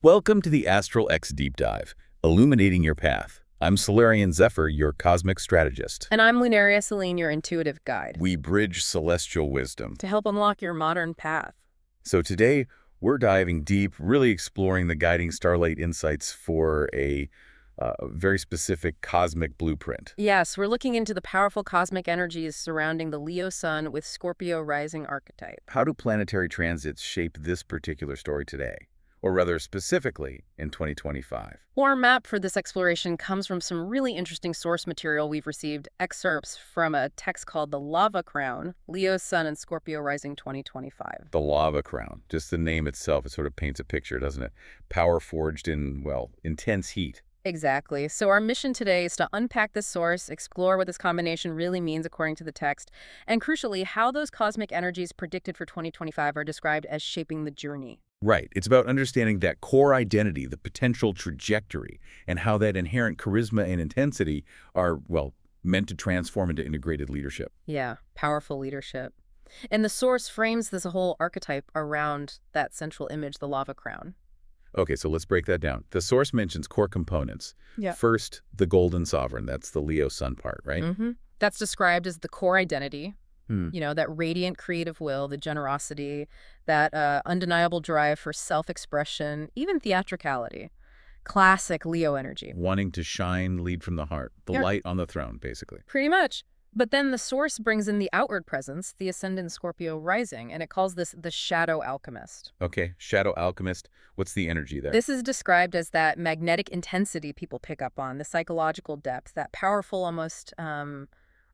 Welcome to the ASTRALX Deep Dive, illuminating your path. I'm Solarian Zephyr, your cosmic strategist. And I'm Lunaria Celine, your intuitive guide, We bridge celestial wisdom. to help unlock your modern path. So today, we're diving deep, really exploring the guiding starlight insights for a very specific cosmic blueprint. Yes, we're looking into the powerful cosmic energies surrounding the Leo Sun with Scorpio Rising archetype. How do planetary transits shape this particular story today? Or rather, specifically in 2025. Our map for this exploration comes from some really interesting source material we've received, excerpts from a text called The Lava Crown, Leo Sun and Scorpio Rising 2025. The lava crown. Just the name itself, it sort of paints a picture, doesn't it? Power forged in, well, intense heat. Exactly. So our mission today is to unpack this source, explore what this combination really means according to the text, and crucially, how those cosmic energies predicted for 2025 are described as shaping the journey. Right. It's about understanding that core identity, the potential trajectory, and how that inherent charisma and intensity are, well, meant to transform into integrated leadership. Yeah, powerful leadership. And the source frames this whole archetype around that central image, the lava crown. Okay, so let's break that down. The source mentions core components. Yeah. First, the golden sovereign. That's the Leo sun part, right? That's described as the core identity. Hmm. You know, that radiant creative will, the generosity, that undeniable drive for self-expression, even theatricality. Classic Leo energy. Wanting to shine, lead from the heart. The Yeah. light on the throne, basically. Pretty much. But then the source brings in the outward presence, the ascendant Scorpio rising, and it calls this the shadow alchemist. Okay, shadow alchemist. What's the energy there? This is described as that magnetic intensity people pick up on, the psychological depth, that powerful, almost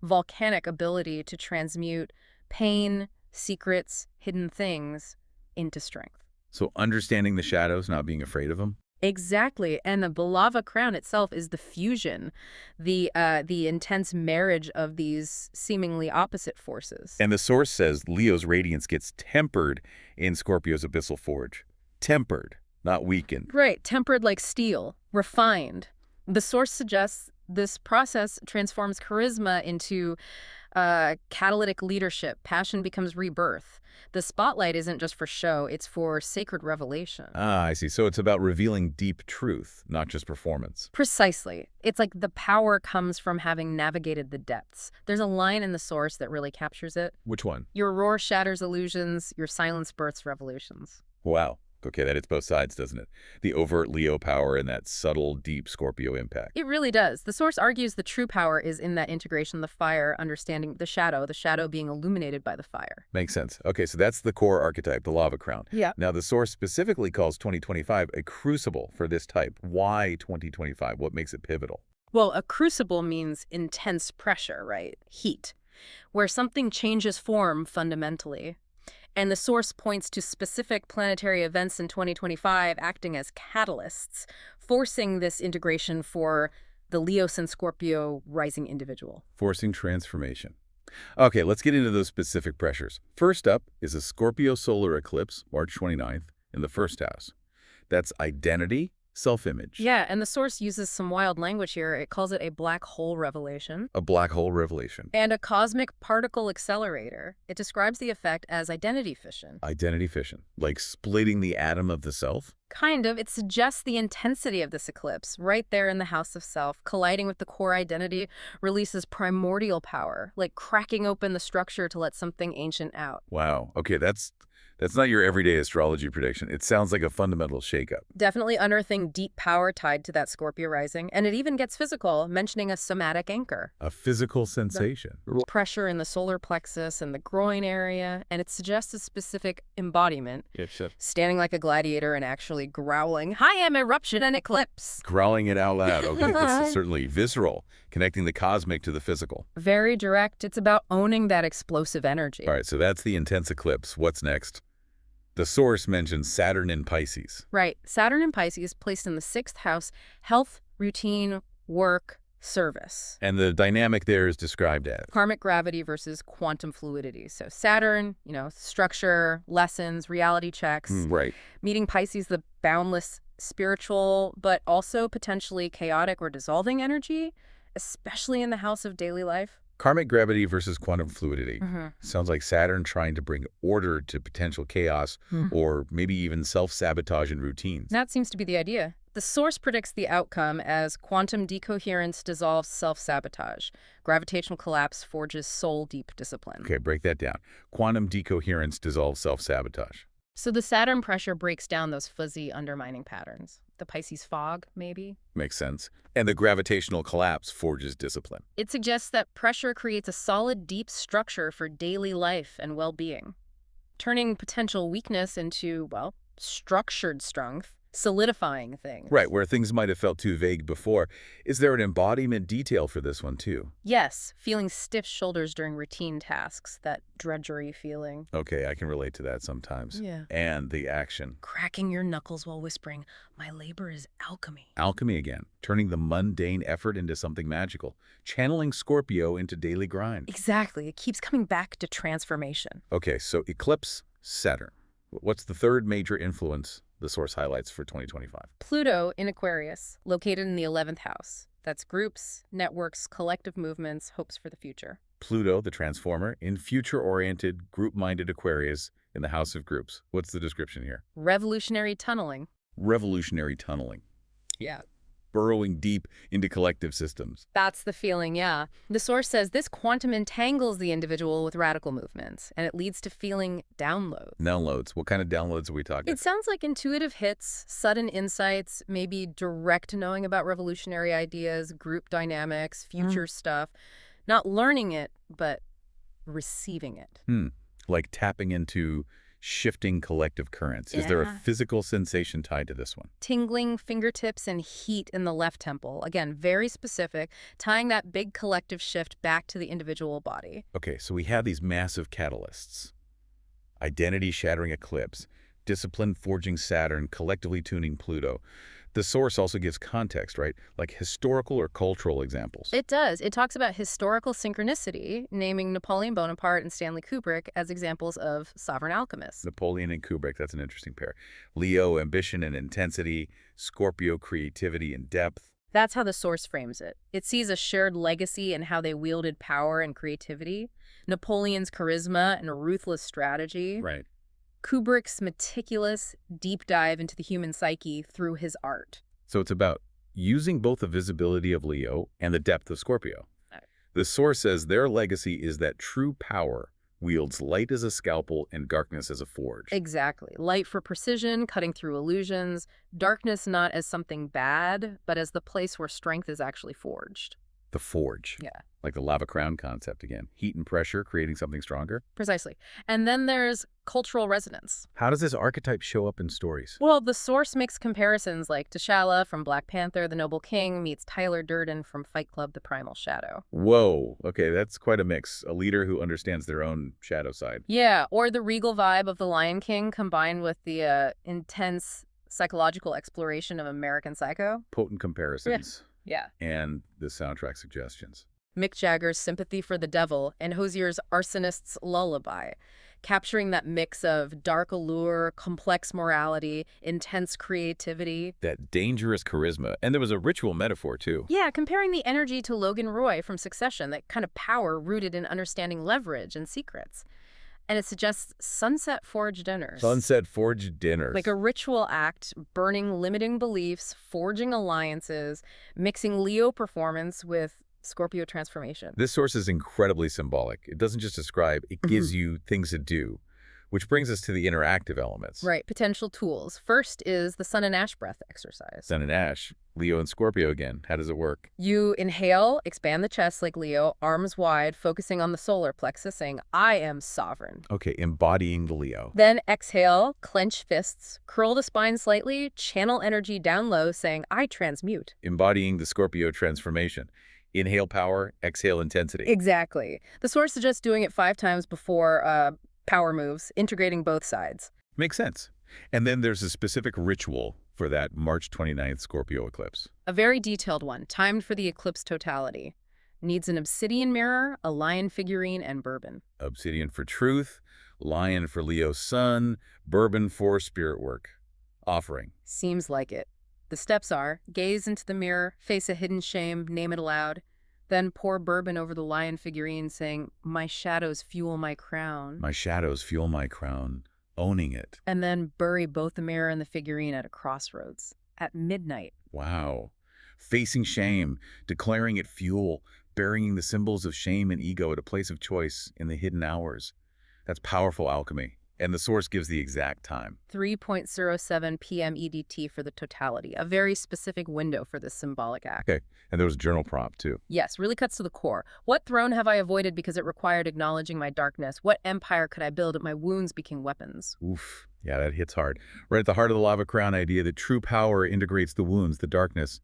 volcanic ability to transmute pain, secrets, hidden things into strength. So understanding the shadows, not being afraid of them? Exactly. And the lava crown itself is the fusion, the intense marriage of these seemingly opposite forces. And the source says Leo's radiance gets tempered in Scorpio's abyssal forge. Tempered, not weakened. Right, tempered like steel, refined. The source suggests this process transforms charisma into catalytic leadership. Passion becomes rebirth. The spotlight isn't just for show, it's for sacred revelation. Ah, I see. So it's about revealing deep truth, not just performance. Precisely. It's like the power comes from having navigated the depths. There's a line in the source that really captures it. Which one? Your roar shatters illusions, your silence births revolutions. Wow. Okay, that hits both sides, doesn't it? The overt Leo power and that subtle, deep Scorpio impact. It really does. The source argues the true power is in that integration, the fire, understanding the shadow being illuminated by the fire. Makes sense. Okay, so that's the core archetype, the lava crown. Yeah. Now, the source specifically calls 2025 a crucible for this type. Why 2025? What makes it pivotal? Well, a crucible means intense pressure, right? Heat, where something changes form fundamentally. And the source points to specific planetary events in 2025 acting as catalysts, forcing this integration for the Leo and Scorpio rising individual. Forcing transformation. Okay, let's get into those specific pressures. First up is a Scorpio Solar Eclipse, March 29th, in the first house. That's identity, self-image. Yeah, and the source uses some wild language here. It calls it a black hole revelation. A black hole revelation. And a cosmic particle accelerator. It describes the effect as identity fission. Identity fission, like splitting the atom of the self? Kind of. It suggests the intensity of this eclipse, right there in the house of self, colliding with the core identity, releases primordial power, like cracking open the structure to let something ancient out. Wow. Okay, that's not your everyday astrology prediction. It sounds like a fundamental shakeup. Definitely unearthing deep power tied to that Scorpio rising, and it even gets physical, mentioning a somatic anchor. A physical sensation. Pressure in the solar plexus and the groin area, and it suggests a specific embodiment. Yeah, sure. Standing like a gladiator and actually growling, "I am eruption and eclipse." Growling it out loud. Okay, this is certainly visceral, connecting the cosmic to the physical. Very direct. It's about owning that explosive energy. All right, so that's the intense eclipse. What's next? The source mentions Saturn in Pisces. Right. Saturn in Pisces placed in the 6th house, health, routine, work, service. And the dynamic there is described as? Karmic gravity versus quantum fluidity. So Saturn, structure, lessons, reality checks. Right. Meeting Pisces, the boundless spiritual, but also potentially chaotic or dissolving energy, especially in the house of daily life. Karmic gravity versus quantum fluidity. Mm-hmm. Sounds like Saturn trying to bring order to potential chaos, or maybe even self-sabotage in routines. That seems to be the idea. The source predicts the outcome as quantum decoherence dissolves self-sabotage. Gravitational collapse forges soul-deep discipline. Okay, break that down. Quantum decoherence dissolves self-sabotage. So the Saturn pressure breaks down those fuzzy, undermining patterns. The Pisces fog, maybe? Makes sense. And the gravitational collapse forges discipline. It suggests that pressure creates a solid, deep structure for daily life and well-being, turning potential weakness into, well, structured strength, solidifying things. Right, where things might have felt too vague before. Is there an embodiment detail for this one, too? Yes, feeling stiff shoulders during routine tasks, that drudgery feeling. Okay, I can relate to that sometimes. Yeah. And the action. Cracking your knuckles while whispering, "My labor is alchemy." Alchemy again, turning the mundane effort into something magical, channeling Scorpio into daily grind. Exactly. It keeps coming back to transformation. Okay, so eclipse, Saturn. What's the third major influence the source highlights for 2025? Pluto in Aquarius, located in the 11th house. That's groups, networks, collective movements, hopes for the future. Pluto, the transformer, in future-oriented, group-minded Aquarius in the house of groups. What's the description here? Revolutionary tunneling. Revolutionary tunneling. Yeah. Burrowing deep into collective systems. That's the feeling, yeah. The source says this quantum entangles the individual with radical movements, and it leads to feeling downloads. Downloads. What kind of downloads are we talking? It sounds like intuitive hits, sudden insights, maybe direct knowing about revolutionary ideas, group dynamics, future stuff. Not learning it, but receiving it. Like tapping into shifting collective currents. Is there a Yeah. physical sensation tied to this one? Tingling fingertips and heat in the left temple. Again, very specific, tying that big collective shift back to the individual body. Okay, so we have these massive catalysts. Identity-shattering eclipse, discipline-forging Saturn, collectively tuning Pluto. The source also gives context, right? Like historical or cultural examples. It does. It talks about historical synchronicity, naming Napoleon Bonaparte and Stanley Kubrick as examples of sovereign alchemists. Napoleon and Kubrick, that's an interesting pair. Leo, ambition and intensity. Scorpio, creativity and depth. That's how the source frames it. It sees a shared legacy in how they wielded power and creativity, Napoleon's charisma and ruthless strategy, Right. Kubrick's meticulous deep dive into the human psyche through his art. So it's about using both the visibility of Leo and the depth of Scorpio. The source says their legacy is that true power wields light as a scalpel and darkness as a forge. Exactly. Light for precision, cutting through illusions, darkness not as something bad, but as the place where strength is actually forged. The forge. Yeah. Like the lava crown concept again. Heat and pressure creating something stronger. Precisely. And then there's cultural resonance. How does this archetype show up in stories? Well, the source makes comparisons like T'Challa from Black Panther, the Noble King, meets Tyler Durden from Fight Club, the Primal Shadow. Whoa. Okay, that's quite a mix. A leader who understands their own shadow side. Yeah, or the regal vibe of the Lion King combined with the intense psychological exploration of American Psycho. Potent comparisons. Yeah. And the soundtrack suggestions. Mick Jagger's Sympathy for the Devil and Hozier's Arsonist's Lullaby, capturing that mix of dark allure, complex morality, intense creativity. That dangerous charisma. And there was a ritual metaphor, too. Yeah, comparing the energy to Logan Roy from Succession, that kind of power rooted in understanding leverage and secrets. And it suggests sunset forge dinners. Sunset forge dinners. Like a ritual act, burning limiting beliefs, forging alliances, mixing Leo performance with Scorpio transformation. This source is incredibly symbolic. It doesn't just describe, it gives you things to do, which brings us to the interactive elements. Right, potential tools. First is the sun and ash breath exercise. Sun and ash, Leo and Scorpio again. How does it work? You inhale, expand the chest like Leo, arms wide, focusing on the solar plexus, saying, I am sovereign. Okay, embodying the Leo. Then exhale, clench fists, curl the spine slightly, channel energy down low, saying, I transmute. Embodying the Scorpio transformation. Inhale power, exhale intensity. Exactly. The source suggests doing it 5 times before power moves, integrating both sides. Makes sense. And then there's a specific ritual for that March 29th Scorpio eclipse. A very detailed one, timed for the eclipse totality. Needs an obsidian mirror, a lion figurine, and bourbon. Obsidian for truth, lion for Leo's sun, bourbon for spirit work. Offering. Seems like it. The steps are, gaze into the mirror, face a hidden shame, name it aloud. Then pour bourbon over the lion figurine saying, "My shadows fuel my crown." My shadows fuel my crown, owning it. And then bury both the mirror and the figurine at a crossroads at midnight. Wow. Facing shame, declaring it fuel, burying the symbols of shame and ego at a place of choice in the hidden hours. That's powerful alchemy. And the source gives the exact time. 3:07 p.m. EDT for the totality, a very specific window for this symbolic act. Okay, and there was a journal prompt too. Yes, really cuts to the core. What throne have I avoided because it required acknowledging my darkness? What empire could I build if my wounds became weapons? Oof, yeah, that hits hard. Right at the heart of the lava crown idea that true power integrates the wounds, the darkness,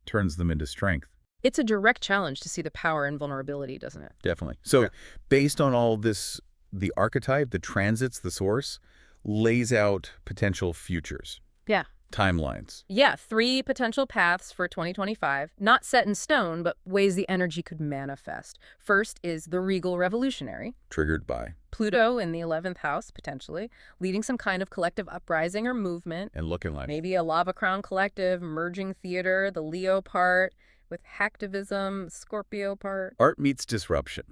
turns them into strength. It's a direct challenge to see the power and vulnerability, doesn't it? Definitely. So based on all this, the archetype, the transits, the source, lays out potential futures. Yeah. Timelines. Yeah, 3 potential paths for 2025, not set in stone, but ways the energy could manifest. First is the regal revolutionary. Triggered by. Pluto in the 11th house, potentially, leading some kind of collective uprising or movement. And looking like. Maybe a lava crown collective, merging theater, the Leo part, with hacktivism, Scorpio part. Art meets disruption.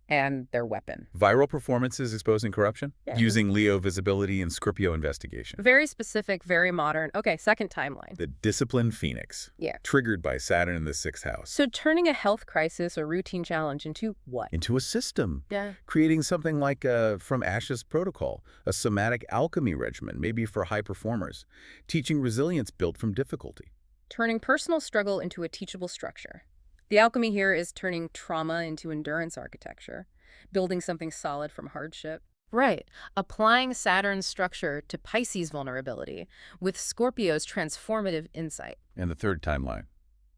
And their weapon. Viral performances exposing corruption, using Leo visibility and Scorpio investigation. Very specific, very modern. Okay, second timeline. The disciplined phoenix. Yeah. Triggered by Saturn in the 6th house. So turning a health crisis or routine challenge into what? Into a system. Yeah. Creating something like from Ash's protocol, a somatic alchemy regimen, maybe for high performers. Teaching resilience built from difficulty. Turning personal struggle into a teachable structure. The alchemy here is turning trauma into endurance architecture, building something solid from hardship. Right. Applying Saturn's structure to Pisces' vulnerability with Scorpio's transformative insight. And the third timeline.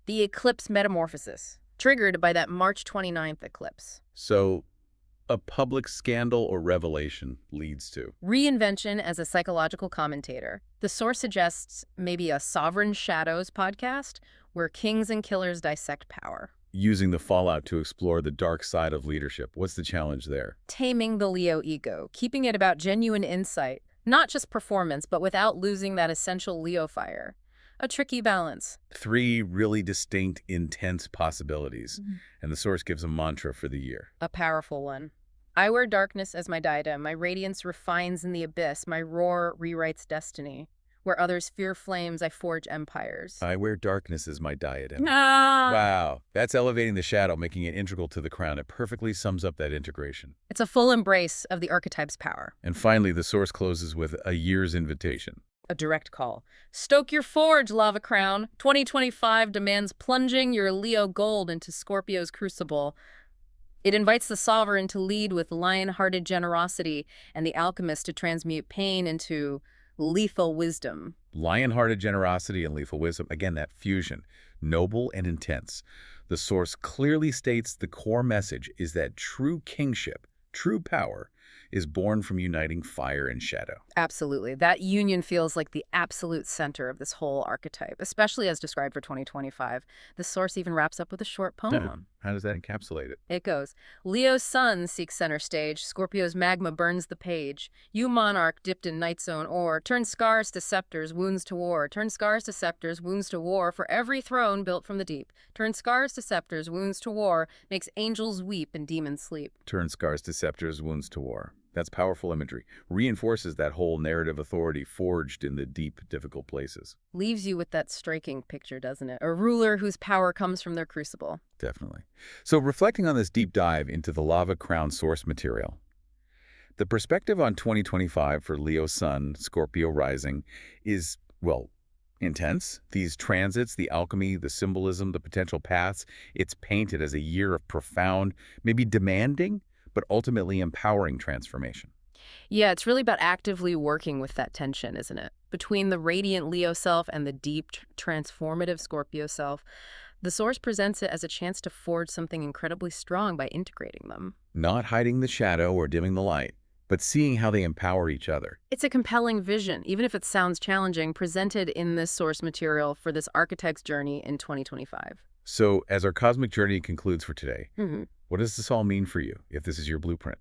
The eclipse metamorphosis, triggered by that March 29th eclipse. So a public scandal or revelation leads to. Reinvention as a psychological commentator. The source suggests maybe a Sovereign Shadows podcast where kings and killers dissect power. Using the fallout to explore the dark side of leadership. What's the challenge there? Taming the Leo ego, keeping it about genuine insight, not just performance, but without losing that essential Leo fire. A tricky balance. 3 really distinct, intense possibilities. And the source gives a mantra for the year. A powerful one. I wear darkness as my diadem. My radiance refines in the abyss. My roar rewrites destiny. Where others fear flames, I forge empires. I wear darkness as my diadem. Wow. That's elevating the shadow, making it integral to the crown. It perfectly sums up that integration. It's a full embrace of the archetype's power. And finally, the source closes with a year's invitation. A direct call. Stoke your forge, Lava Crown. 2025 demands plunging your Leo gold into Scorpio's crucible. It invites the sovereign to lead with lion-hearted generosity and the alchemist to transmute pain into lethal wisdom. Lion-hearted generosity and lethal wisdom. Again, that fusion. Noble and intense. The source clearly states the core message is that true kingship, true power, is born from uniting fire and shadow. Absolutely. That union feels like the absolute center of this whole archetype, especially as described for 2025. The source even wraps up with a short poem. How does that encapsulate it? It goes, Leo's sun seeks center stage, Scorpio's magma burns the page. You monarch dipped in night's own ore, turn scars to scepters, wounds to war. Turn scars to scepters, wounds to war, for every throne built from the deep. Turn scars to scepters, wounds to war, makes angels weep and demons sleep. Turn scars to scepters, wounds to war. That's powerful imagery. Reinforces that whole narrative authority forged in the deep, difficult places. Leaves you with that striking picture, doesn't it? A ruler whose power comes from their crucible. Definitely. So reflecting on this deep dive into the lava crown source material, the perspective on 2025 for Leo Sun, Scorpio Rising is, well, intense. These transits, the alchemy, the symbolism, the potential paths, it's painted as a year of profound, maybe demanding, but ultimately empowering transformation. Yeah, it's really about actively working with that tension, isn't it? Between the radiant Leo self and the deep, transformative Scorpio self. The source presents it as a chance to forge something incredibly strong by integrating them. Not hiding the shadow or dimming the light, but seeing how they empower each other. It's a compelling vision, even if it sounds challenging, presented in this source material for this architect's journey in 2025. So as our cosmic journey concludes for today, what does this all mean for you, if this is your blueprint?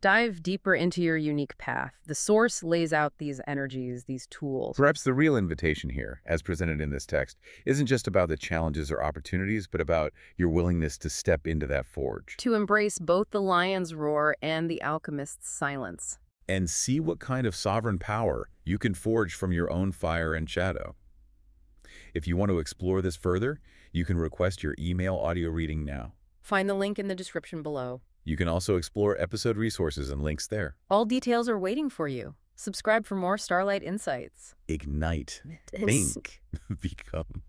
Dive deeper into your unique path. The Source lays out these energies, these tools. Perhaps the real invitation here, as presented in this text, isn't just about the challenges or opportunities, but about your willingness to step into that forge. To embrace both the lion's roar and the alchemist's silence. And see what kind of sovereign power you can forge from your own fire and shadow. If you want to explore this further, you can request your email audio reading now. Find the link in the description below. You can also explore episode resources and links there. All details are waiting for you. Subscribe for more Starlight Insights. Ignite. Think. Become.